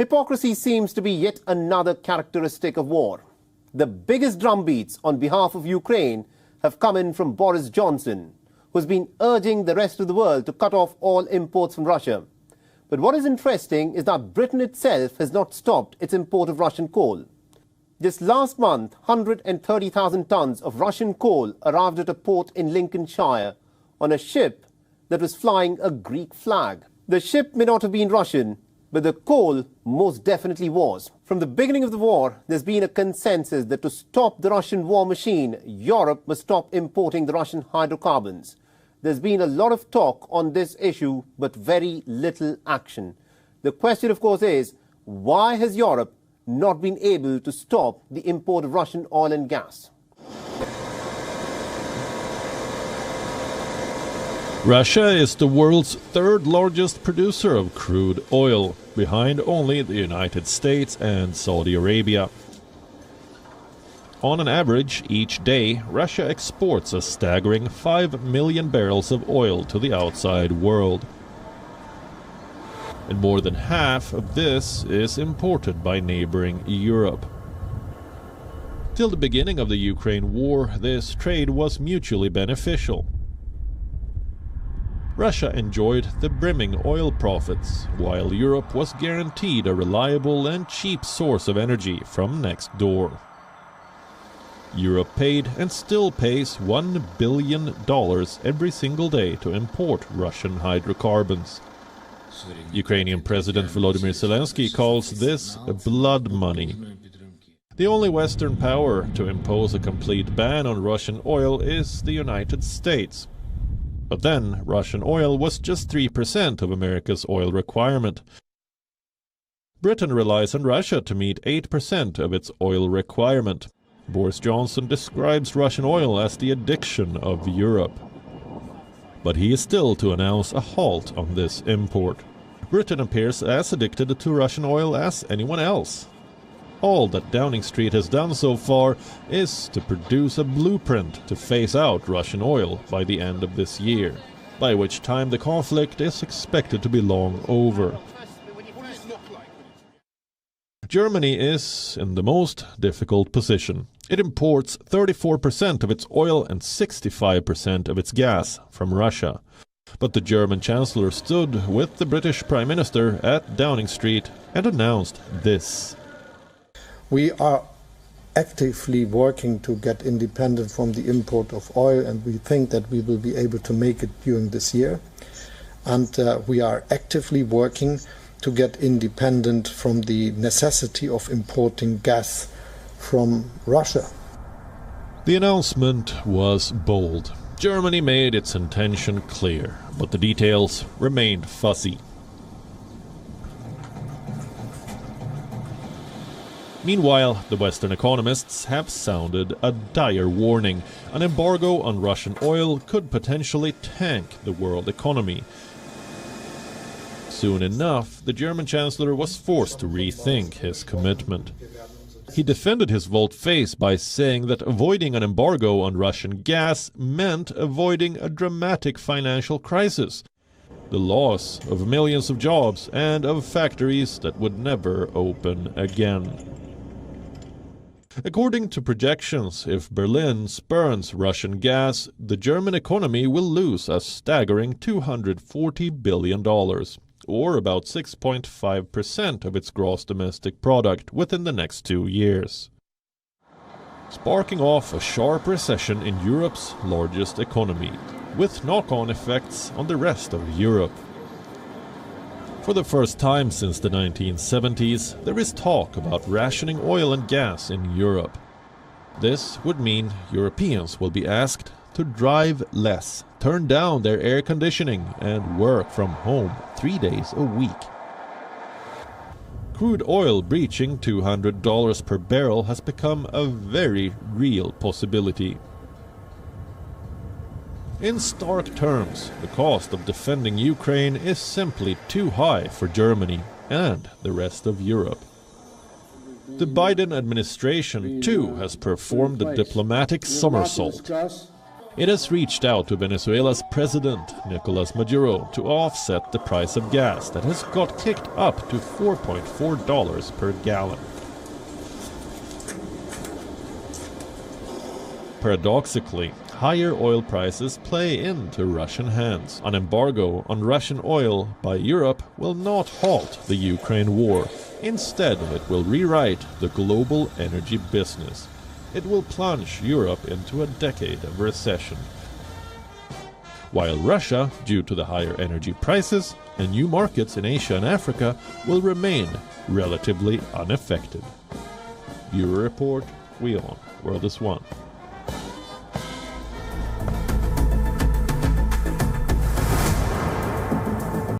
Hypocrisy seems to be yet another characteristic of war. The biggest drumbeats on behalf of Ukraine have come in from Boris Johnson, who's been urging the rest of the world to cut off all imports from Russia. But what is interesting is that Britain itself has not stopped its import of Russian coal. Just last month, 130,000 tons of Russian coal arrived at a port in Lincolnshire on a ship that was flying a Greek flag. The ship may not have been Russian, but the coal most definitely was. From the beginning of the war, there's been a consensus that to stop the Russian war machine, Europe must stop importing the Russian hydrocarbons. There's been a lot of talk on this issue, but very little action. The question, of course, is why has Europe not been able to stop the import of Russian oil and gas? Russia is the world's third largest producer of crude oil, behind only the United States and Saudi Arabia. On an average, each day, Russia exports a staggering 5 million barrels of oil to the outside world. And more than half of this is imported by neighboring Europe. Till the beginning of the Ukraine war, this trade was mutually beneficial. Russia enjoyed the brimming oil profits, while Europe was guaranteed a reliable and cheap source of energy from next door. Europe paid and still pays $1 billion every single day to import Russian hydrocarbons. Ukrainian President Volodymyr Zelensky calls this blood money. The only Western power to impose a complete ban on Russian oil is the United States. But then, Russian oil was just 3% of America's oil requirement. Britain relies on Russia to meet 8% of its oil requirement. Boris Johnson describes Russian oil as the addiction of Europe. But he is still to announce a halt on this import. Britain appears as addicted to Russian oil as anyone else. All that Downing Street has done so far is to produce a blueprint to phase out Russian oil by the end of this year, by which time the conflict is expected to be long over. Germany is in the most difficult position. It imports 34% of its oil and 65% of its gas from Russia. But the German Chancellor stood with the British Prime Minister at Downing Street and announced this. We are actively working to get independent from the import of oil, and we think that we will be able to make it during this year. And we are actively working to get independent from the necessity of importing gas from Russia. The announcement was bold. Germany made its intention clear, but the details remained fuzzy. Meanwhile, the Western economists have sounded a dire warning. An embargo on Russian oil could potentially tank the world economy. Soon enough, the German Chancellor was forced to rethink his commitment. He defended his volte-face by saying that avoiding an embargo on Russian gas meant avoiding a dramatic financial crisis, the loss of millions of jobs and of factories that would never open again. According to projections, if Berlin spurns Russian gas, the German economy will lose a staggering $240 billion, or about 6.5% of its gross domestic product within the next 2 years, sparking off a sharp recession in Europe's largest economy, with knock-on effects on the rest of Europe. For the first time since the 1970s, there is talk about rationing oil and gas in Europe. This would mean Europeans will be asked to drive less, turn down their air conditioning, and work from home 3 days a week. Crude oil breaching $200 per barrel has become a very real possibility. In stark terms, the cost of defending Ukraine is simply too high for Germany and the rest of Europe. The Biden administration, too, has performed a diplomatic somersault. It has reached out to Venezuela's president, Nicolas Maduro, to offset the price of gas that has got kicked up to $4.4 per gallon. Paradoxically, higher oil prices play into Russian hands. An embargo on Russian oil by Europe will not halt the Ukraine war. Instead, it will rewrite the global energy business. It will plunge Europe into a decade of recession. While Russia, due to the higher energy prices and new markets in Asia and Africa, will remain relatively unaffected. Bureau Report, WION, World is One.